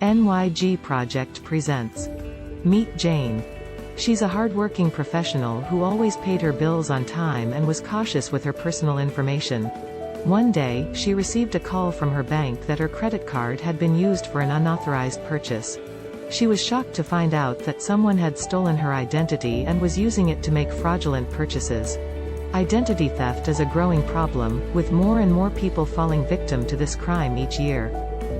NYG Project presents. Meet Jane. She's a hardworking professional who always paid her bills on time and was cautious with her personal information. One day, she received a call from her bank that her credit card had been used for an unauthorized purchase. She was shocked to find out that someone had stolen her identity and was using it to make fraudulent purchases. Identity theft is a growing problem, with more and more people falling victim to this crime each year.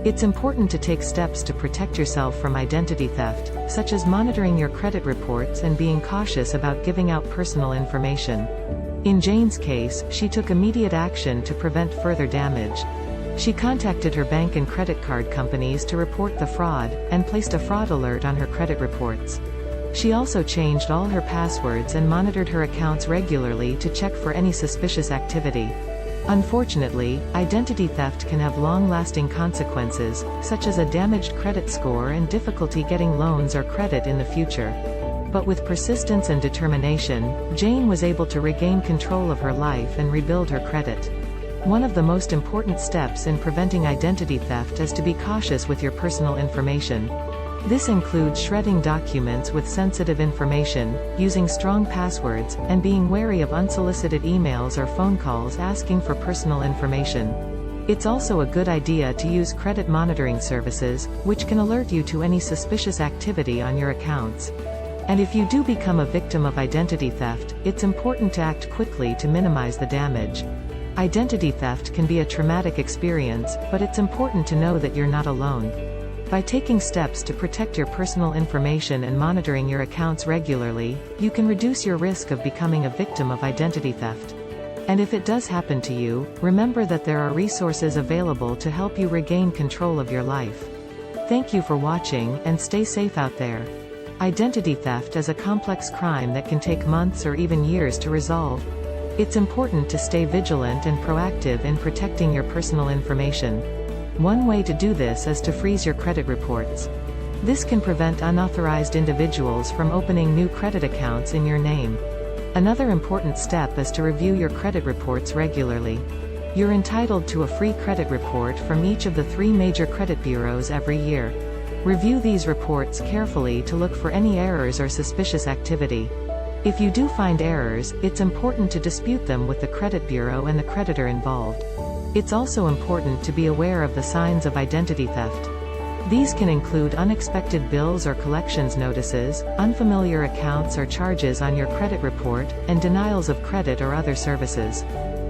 It's important to take steps to protect yourself from identity theft, such as monitoring your credit reports and being cautious about giving out personal information. In Jane's case, she took immediate action to prevent further damage. She contacted her bank and credit card companies to report the fraud, and placed a fraud alert on her credit reports. She also changed all her passwords and monitored her accounts regularly to check for any suspicious activity. Unfortunately, identity theft can have long-lasting consequences, such as a damaged credit score and difficulty getting loans or credit in the future. But with persistence and determination, Jane was able to regain control of her life and rebuild her credit. One of the most important steps in preventing identity theft is to be cautious with your personal information. This includes shredding documents with sensitive information, using strong passwords, and being wary of unsolicited emails or phone calls asking for personal information. It's also a good idea to use credit monitoring services, which can alert you to any suspicious activity on your accounts. And if you do become a victim of identity theft, it's important to act quickly to minimize the damage. Identity theft can be a traumatic experience, but it's important to know that you're not alone. By taking steps to protect your personal information and monitoring your accounts regularly, you can reduce your risk of becoming a victim of identity theft. And if it does happen to you, remember that there are resources available to help you regain control of your life. Thank you for watching, and stay safe out there. Identity theft is a complex crime that can take months or even years to resolve. It's important to stay vigilant and proactive in protecting your personal information. One way to do this is to freeze your credit reports. This can prevent unauthorized individuals from opening new credit accounts in your name. Another important step is to review your credit reports regularly. You're entitled to a free credit report from each of the 3 major credit bureaus every year. Review these reports carefully to look for any errors or suspicious activity. If you do find errors, it's important to dispute them with the credit bureau and the creditor involved. It's also important to be aware of the signs of identity theft. These can include unexpected bills or collections notices, unfamiliar accounts or charges on your credit report, and denials of credit or other services.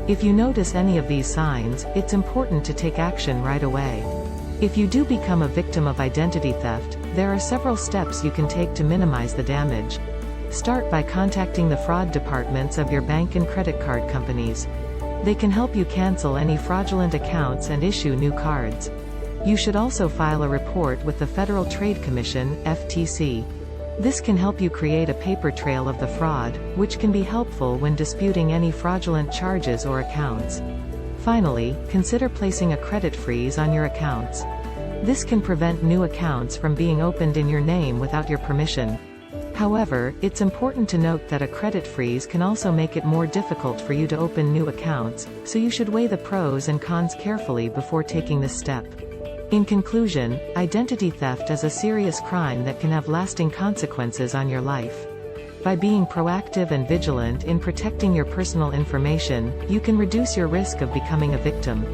If you notice any of these signs, it's important to take action right away. If you do become a victim of identity theft, there are several steps you can take to minimize the damage. Start by contacting the fraud departments of your bank and credit card companies. They can help you cancel any fraudulent accounts and issue new cards. You should also file a report with the Federal Trade Commission, FTC. This can help you create a paper trail of the fraud, which can be helpful when disputing any fraudulent charges or accounts. Finally, consider placing a credit freeze on your accounts. This can prevent new accounts from being opened in your name without your permission. However, it's important to note that a credit freeze can also make it more difficult for you to open new accounts, so you should weigh the pros and cons carefully before taking this step. In conclusion, identity theft is a serious crime that can have lasting consequences on your life. By being proactive and vigilant in protecting your personal information, you can reduce your risk of becoming a victim.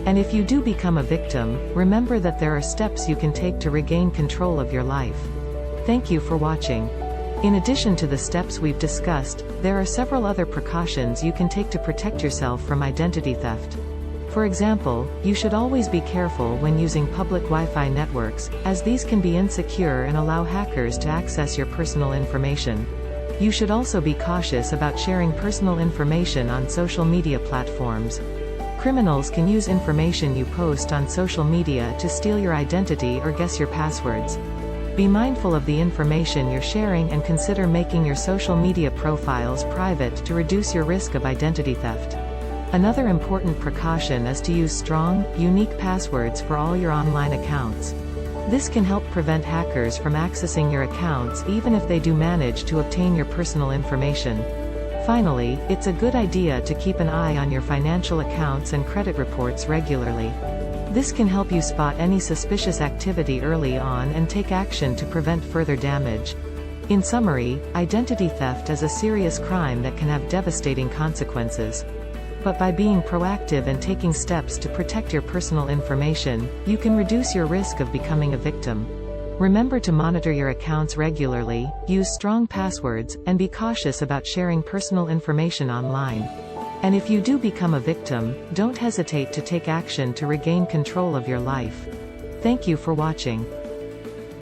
And if you do become a victim, remember that there are steps you can take to regain control of your life. Thank you for watching. In addition to the steps we've discussed, there are several other precautions you can take to protect yourself from identity theft. For example, you should always be careful when using public Wi-Fi networks, as these can be insecure and allow hackers to access your personal information. You should also be cautious about sharing personal information on social media platforms. Criminals can use information you post on social media to steal your identity or guess your passwords. Be mindful of the information you're sharing and consider making your social media profiles private to reduce your risk of identity theft. Another important precaution is to use strong, unique passwords for all your online accounts. This can help prevent hackers from accessing your accounts even if they do manage to obtain your personal information. Finally, it's a good idea to keep an eye on your financial accounts and credit reports regularly. This can help you spot any suspicious activity early on and take action to prevent further damage. In summary, identity theft is a serious crime that can have devastating consequences. But by being proactive and taking steps to protect your personal information, you can reduce your risk of becoming a victim. Remember to monitor your accounts regularly, use strong passwords, and be cautious about sharing personal information online. And if you do become a victim, don't hesitate to take action to regain control of your life. Thank you for watching.